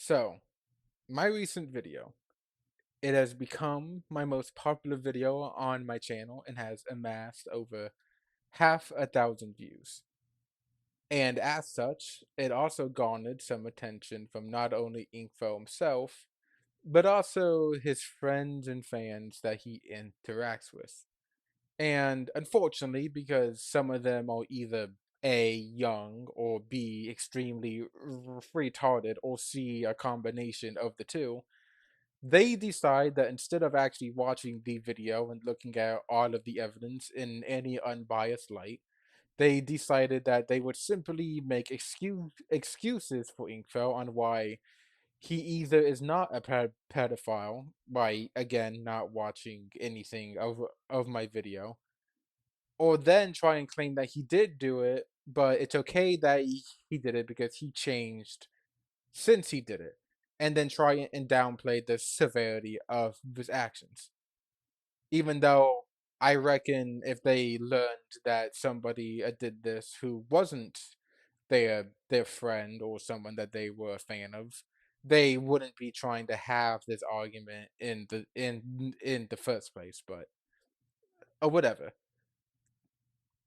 So, my recent video, it has become my most popular video on my channel and has amassed over half a thousand views. And as such, it also garnered some attention from not only Inkfell himself, but also his friends and fans that he interacts with. And unfortunately, because some of them are either A, young, or B, extremely retarded, or C, a combination of the two, they decide that instead of actually watching the video and looking at all of the evidence in any unbiased light, they decided that they would simply make excuses for Inkfell on why he either is not a pedophile by again not watching anything of my video, or then try and claim that he did do it, but it's okay that he did it because he changed since he did it, and then try and downplay the severity of his actions. Even though I reckon if they learned that somebody did this who wasn't their friend or someone that they were a fan of, they wouldn't be trying to have this argument in the first place. But or whatever.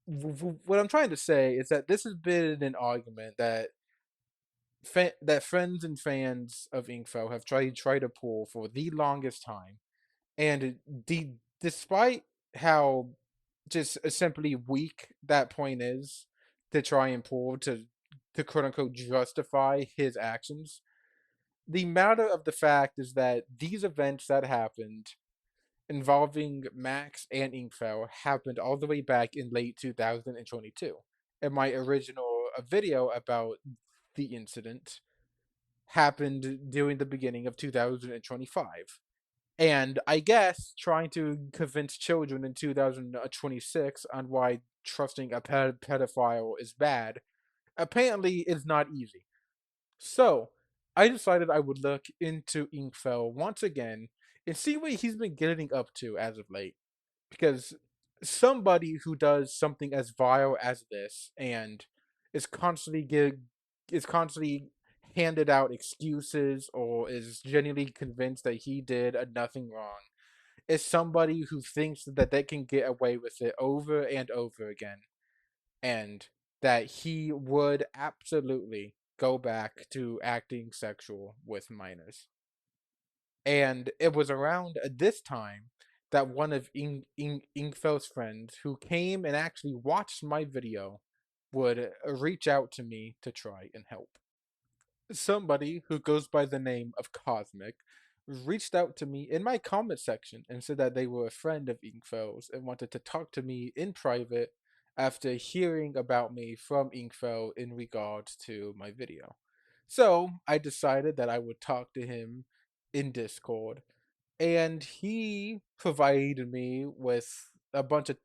What I'm trying to say is that this has been an argument that that friends and fans of Inkfell have tried to pull for the longest time, and despite how just simply weak that point is to try and pull to quote unquote justify his actions, the matter of the fact is that these events that happened involving Max and Inkfell happened all the way back in late 2022. And my original video about the incident happened during the beginning of 2025. And I guess trying to convince children in 2026 on why trusting a pedophile is bad apparently is not easy. So, I decided I would look into Inkfell once again and see what he's been getting up to as of late. Because somebody who does something as vile as this and is constantly is constantly handed out excuses or is genuinely convinced that he did nothing wrong is somebody who thinks that they can get away with it over and over again, and that he would absolutely go back to acting sexual with minors. And it was around this time that one of Inkfell's friends who came and actually watched my video would reach out to me to try and help. Somebody who goes by the name of Cosmic reached out to me in my comment section and said that they were a friend of Inkfell's and wanted to talk to me in private after hearing about me from Inkfell in regards to my video. So I decided that I would talk to him in Discord, and he provided me with a bunch of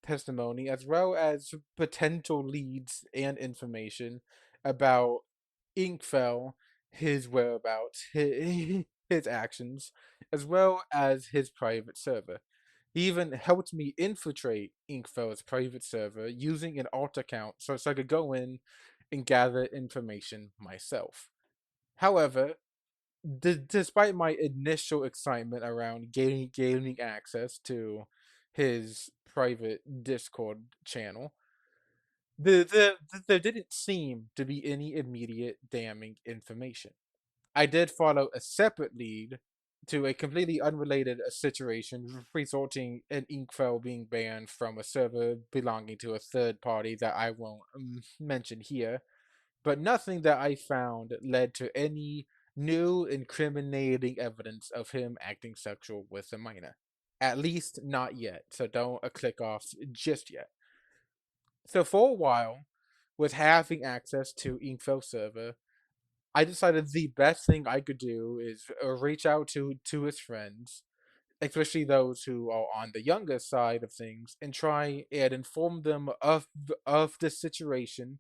testimony as well as potential leads and information about Inkfell, his whereabouts, his actions, as well as his private server. He even helped me infiltrate Inkfell's private server using an alt account so I could go in and gather information myself. However, despite my initial excitement around gaining access to his private Discord channel, there didn't seem to be any immediate damning information. I did follow a separate lead to a completely unrelated situation, resulting in Inkfell being banned from a server belonging to a third party that I won't mention here, but nothing that I found led to any new incriminating evidence of him acting sexual with a minor. At least not yet, so don't click off just yet. So for a while, with having access to Inkfell server, I decided the best thing I could do is reach out to his friends, especially those who are on the younger side of things, and try and inform them of the situation.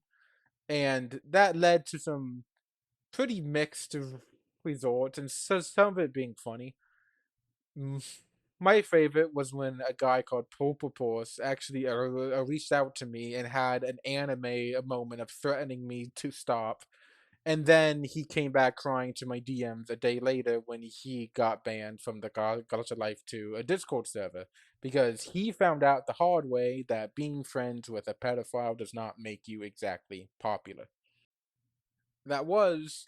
And that led to some pretty mixed resorts, and so some of it being funny. My favorite was when a guy called Popopos actually reached out to me and had an anime moment of threatening me to stop And then he came back crying to my DMs a day later when he got banned from the Gacha Life 2 a Discord server because he found out the hard way that being friends with a pedophile does not make you exactly popular. That was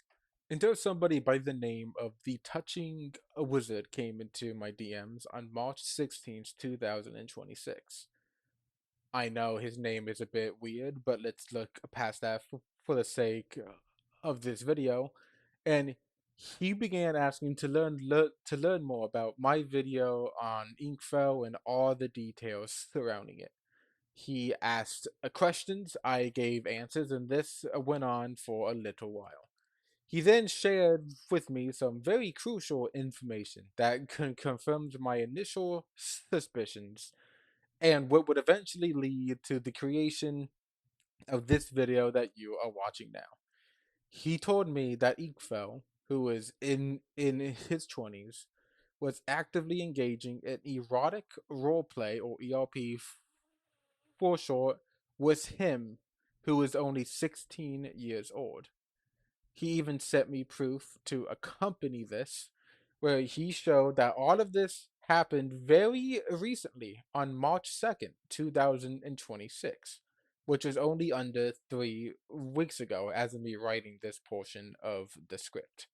until somebody by the name of the Touching Wizard came into my DMs on March 16th, 2026. I know his name is a bit weird, but let's look past that for the sake of this video. And he began asking to learn more about my video on Inkfell and all the details surrounding it. He asked questions, I gave answers, and this went on for a little while. He then shared with me some very crucial information that confirmed my initial suspicions and what would eventually lead to the creation of this video that you are watching now. He told me that Inkfell, who was in his 20s, was actively engaging in erotic roleplay, or ERP for short, with him, who was only 16 years old. He even sent me proof to accompany this, where he showed that all of this happened very recently on March 2nd, 2026, which was only under 3 weeks ago as of me writing this portion of the script.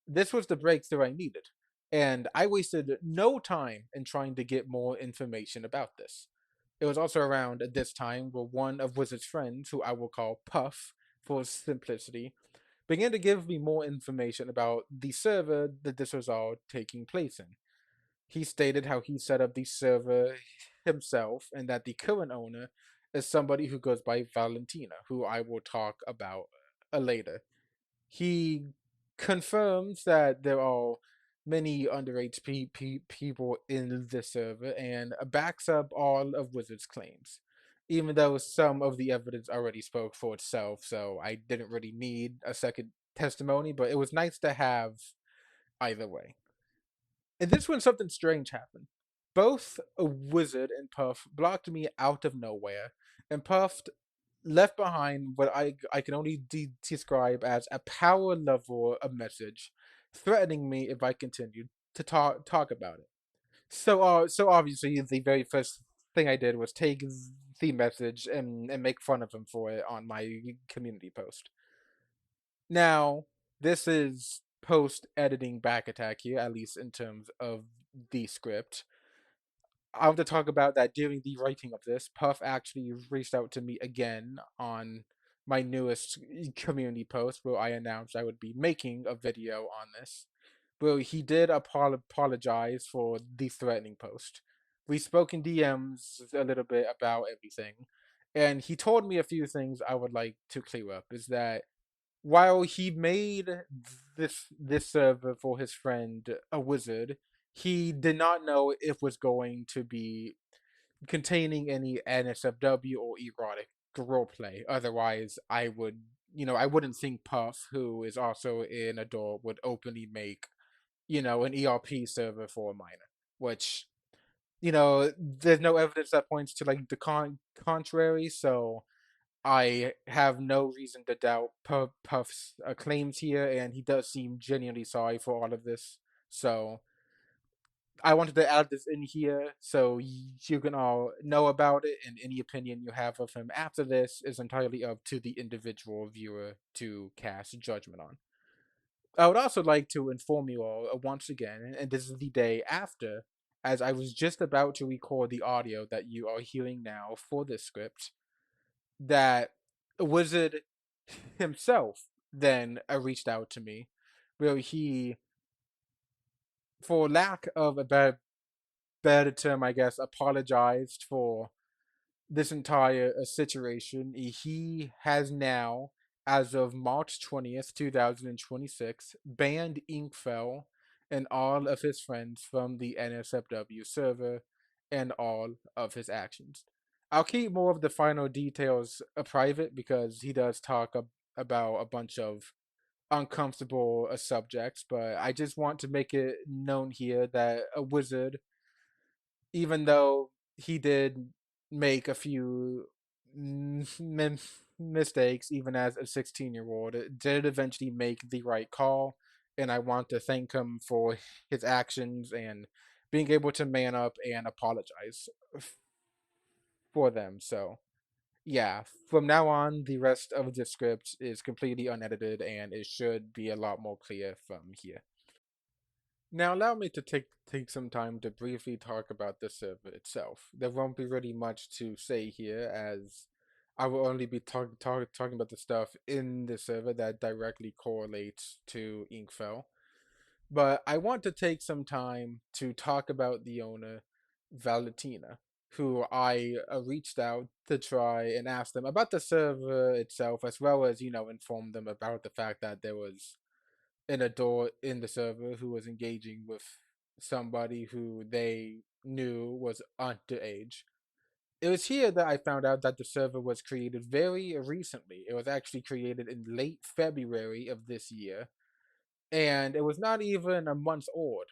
This was the breakthrough I needed, and I wasted no time in trying to get more information about this. It was also around this time where one of Wizard's friends, who I will call Puff for simplicity, began to give me more information about the server that this was all taking place in. He stated how he set up the server himself and that the current owner is somebody who goes by Valentina, who I will talk about later. He confirms that there are many underage people in the server and backs up all of Wizard's claims. Even though some of the evidence already spoke for itself, so I didn't really need a second testimony, but it was nice to have either way. And this when something strange happened. Both a Wizard and Puff blocked me out of nowhere, and Puff left behind what I can only describe as a power level of message, threatening me if I continued to talk about it. So obviously the very first thing I did was take the message and make fun of him for it on my community post. Now, this is post editing back attack here, at least in terms of the script. I want to talk about that during the writing of this, Puff actually reached out to me again on my newest community post where I announced I would be making a video on this. Well, he did apologize for the threatening post. We spoke in DMs a little bit about everything, and he told me a few things I would like to clear up. Is that while he made this server for his friend a wizard, he did not know if it was going to be containing any NSFW or erotic roleplay. Otherwise, I wouldn't think Puff, who is also an adult, would openly make, an ERP server for a minor. Which, there's no evidence that points to like the contrary. So I have no reason to doubt Puff's claims here, and he does seem genuinely sorry for all of this. So I wanted to add this in here so you can all know about it, and any opinion you have of him after this is entirely up to the individual viewer to cast judgment on. I would also like to inform you all once again, and this is the day after, as I was just about to record the audio that you are hearing now for this script, that Wizard himself then reached out to me, where he, for lack of a better term, I guess, apologized for this entire situation. He has now, as of March 20th, 2026, banned Inkfell and all of his friends from the NSFW server and all of his actions. I'll keep more of the final details private because he does talk about a bunch of uncomfortable subjects, but I just want to make it known here that a wizard, even though he did make a few mistakes, even as a 16-year-old, did eventually make the right call. And I want to thank him for his actions and being able to man up and apologize for them. So, yeah, from now on, the rest of the script is completely unedited and it should be a lot more clear from here. Now, allow me to take some time to briefly talk about the server itself. There won't be really much to say here, as I will only be talking about the stuff in the server that directly correlates to Inkfell. But I want to take some time to talk about the owner, Valentina, who I reached out to try and ask them about the server itself, as well as, inform them about the fact that there was an adult in the server who was engaging with somebody who they knew was underage. It was here that I found out that the server was created very recently. It was actually created in late February of this year, and it was not even a month old.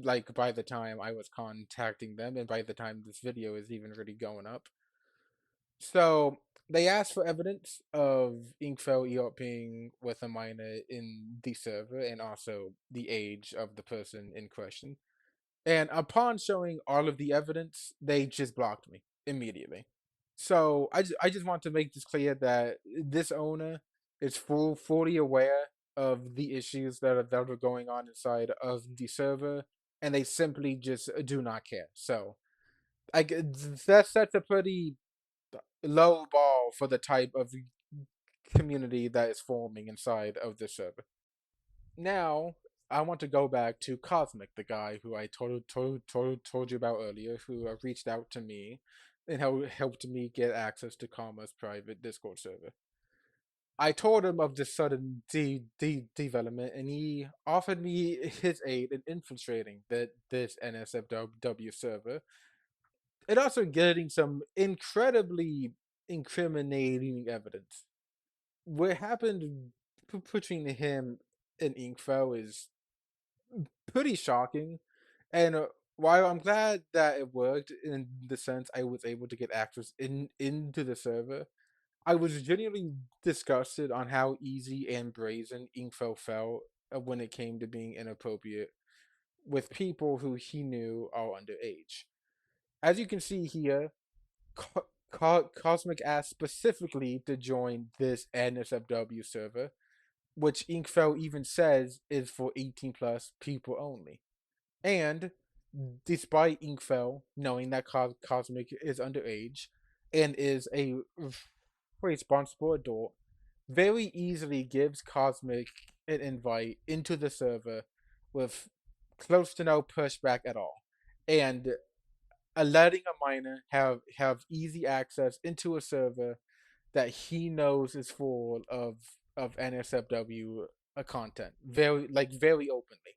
Like by the time I was contacting them, and by the time this video is even really going up. So they asked for evidence of Inkfell ERPing with a minor in the server and also the age of the person in question. And upon showing all of the evidence, they just blocked me immediately. So I just want to make this clear that this owner is fully aware of the issues that are going on inside of the server, and they simply just do not care. So that's a pretty low ball for the type of community that is forming inside of the server. Now, I want to go back to Cosmic, the guy who I told you about earlier, who reached out to me and helped me get access to Karma's private Discord server. I told him of this sudden development, and he offered me his aid in infiltrating this NSFW server, and also getting some incredibly incriminating evidence. What happened between him and Inkfell is pretty shocking. And while I'm glad that it worked in the sense I was able to get access into the server, I was genuinely disgusted on how easy and brazen Inkfell felt when it came to being inappropriate with people who he knew are underage. As you can see here, Cosmic asked specifically to join this NSFW server, which Inkfell even says is for 18 plus people only. And despite Inkfell knowing that Cosmic is underage and is a responsible adult, very easily gives Cosmic an invite into the server with close to no pushback at all. And letting a minor have easy access into a server that he knows is full of NSFW content, very openly.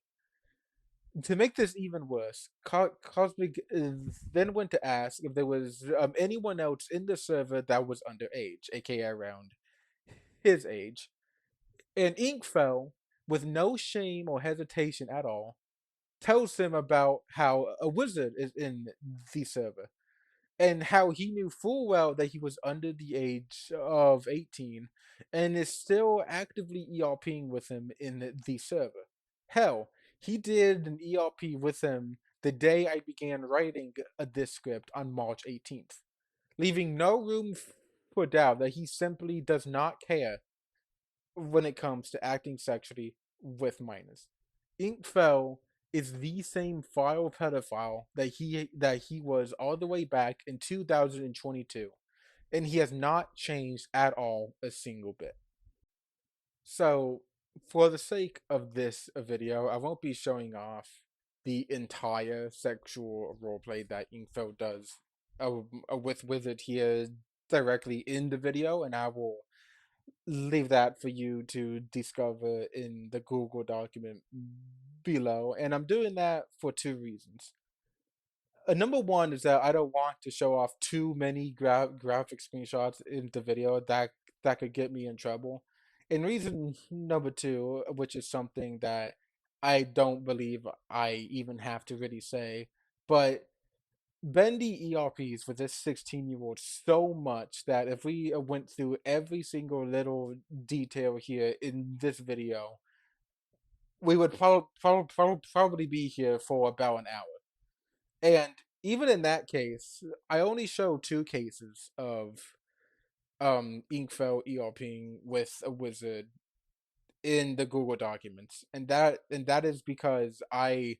To make this even worse, Cosmic then went to ask if there was anyone else in the server that was underage, aka around his age. And Inkfell, with no shame or hesitation at all, tells him about how a wizard is in the server and how he knew full well that he was under the age of 18 and is still actively ERPing with him in the server. Hell, he did an ERP with him the day I began writing this script on March 18th, leaving no room for doubt that he simply does not care when it comes to acting sexually with minors. Inkfell is the same file pedophile that he was all the way back in 2022, and he has not changed at all a single bit. So, for the sake of this video, I won't be showing off the entire sexual roleplay that Inkfell does with Wizard here directly in the video, and I will leave that for you to discover in the Google document below. And I'm doing that for two reasons. Number one is that I don't want to show off too many graphic screenshots in the video that could get me in trouble. And reason number two, which is something that I don't believe I even have to really say, but bendy ERPs for this 16-year-old so much that if we went through every single little detail here in this video, we would probably be here for about an hour. And even in that case, I only show two cases of Inkfell ERPing with a wizard in the Google documents. And that is because I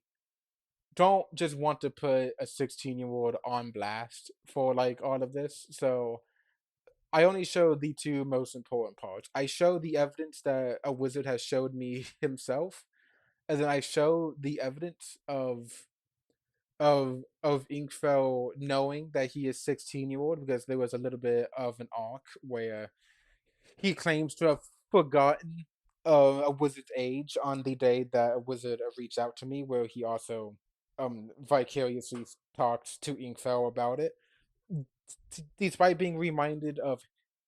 don't just want to put a 16-year-old on blast for like all of this. So I only show the two most important parts. I show the evidence that a wizard has showed me himself, and then I show the evidence of Inkfell knowing that he is 16-year-old because there was a little bit of an arc where he claims to have forgotten a wizard's age on the day that a wizard reached out to me, where he also vicariously talks to Inkfell about it, despite being reminded of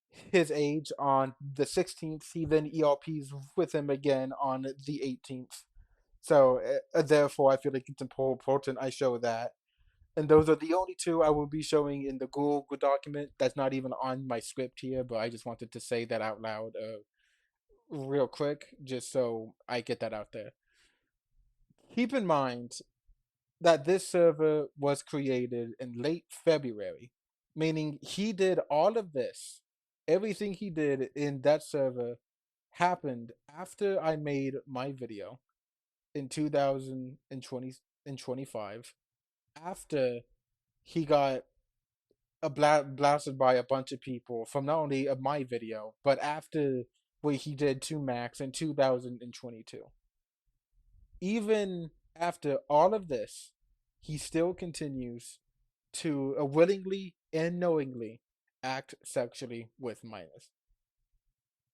his age on the 16th. He then ERPs with him again on the 18th. So therefore, I feel like it's important I show that. And those are the only two I will be showing in the Google document. That's not even on my script here, but I just wanted to say that out loud real quick, just so I get that out there. Keep in mind that this server was created in late February, meaning he did all of this. Everything he did in that server happened after I made my video in 2020 and 25, after he got blasted by a bunch of people from not only my video, but after what he did to Max in 2022. Even after all of this, he still continues to willingly and knowingly act sexually with minors.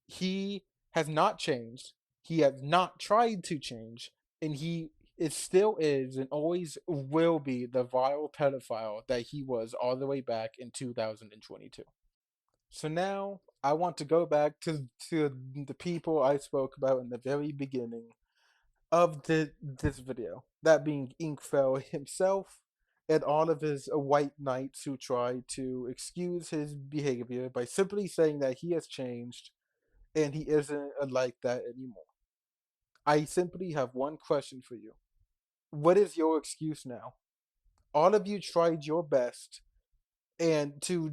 He has not changed. He has not tried to change, and he it still is and always will be the vile pedophile that he was all the way back in 2022. So now I want to go back to the people I spoke about in the very beginning of this video, that being Inkfell himself and all of his white knights who try to excuse his behavior by simply saying that he has changed and he isn't like that anymore. I simply have one question for you. What is your excuse now? All of you tried your best and to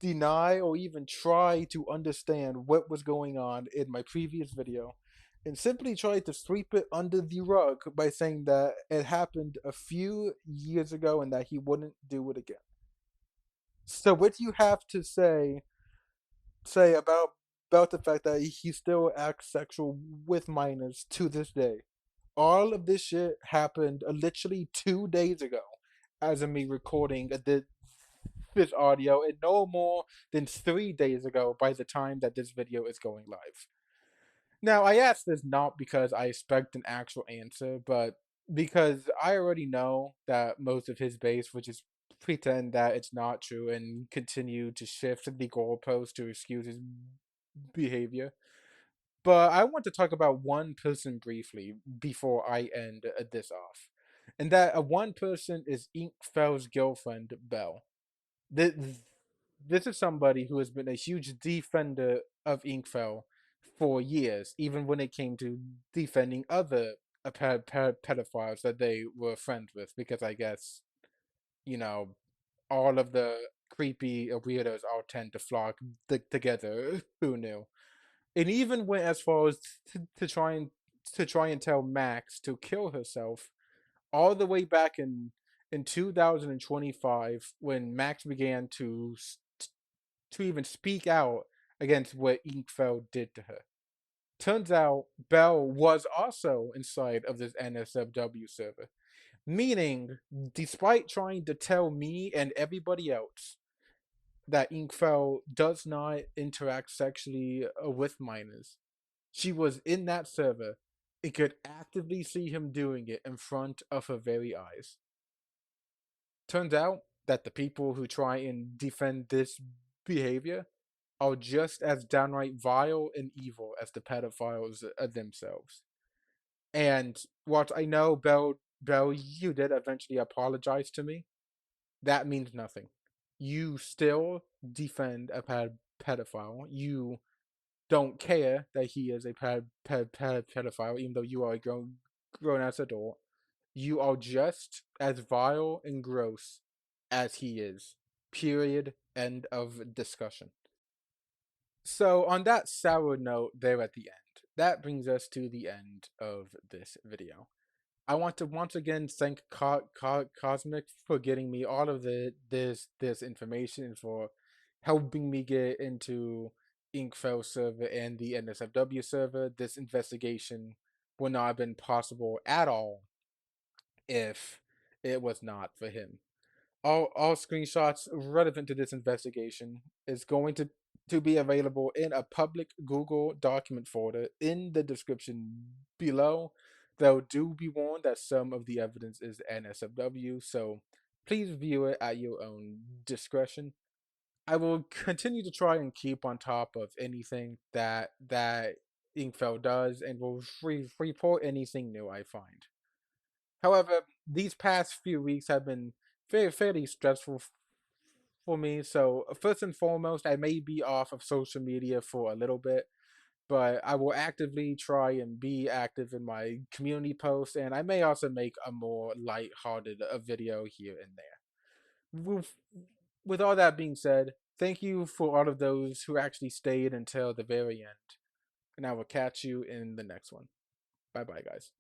deny or even try to understand what was going on in my previous video and simply tried to sweep it under the rug by saying that it happened a few years ago and that he wouldn't do it again. So what do you have to say about the fact that he still acts sexual with minors to this day? All of this shit happened literally 2 days ago, as of me recording this audio, and no more than 3 days ago by the time that this video is going live. Now, I ask this not because I expect an actual answer, but because I already know that most of his base would just pretend that it's not true and continue to shift the goalpost to excuse his behavior. But I want to talk about one person briefly before I end this off. And that one person is Inkfell's girlfriend, Belle. This, this is somebody who has been a huge defender of Inkfell for years, even when it came to defending other pedophiles that they were friends with, because I guess, you know, all of the creepy weirdos all tend to flock together. Who knew? And even went as far as to try and tell Max to kill herself, all the way back in 2025 when Max began to even speak out against what Inkfell did to her. Turns out Belle was also inside of this NSFW server, meaning despite trying to tell me and everybody else that Inkfell does not interact sexually with minors, she was in that server and could actively see him doing it in front of her very eyes. Turns out that the people who try and defend this behavior are just as downright vile and evil as the pedophiles themselves. And what I know, Belle, you did eventually apologize to me. that means nothing. You still defend a pedophile. You don't care that he is a pedophile, even though you are a grown ass adult. You are just as vile and gross as he is. Period. End of discussion. So, on that sour note there at the end, that brings us to the end of this video. I want to once again thank Cosmic for getting me all of this information and for helping me get into Inkfell server and the NSFW server. This investigation would not have been possible at all if it was not for him. All screenshots relevant to this investigation is going to be available in a public Google document folder in the description below. Though do be warned that some of the evidence is NSFW, so please view it at your own discretion. I will continue to try and keep on top of anything that Inkfell does, and will report anything new I find. However, these past few weeks have been fairly stressful for me. So first and foremost, I may be off of social media for a little bit, but I will actively try and be active in my community posts, and I may also make a more light-hearted video here and there. With all that being said, thank you for all of those who actually stayed until the very end, and I will catch you in the next one. Bye bye, guys.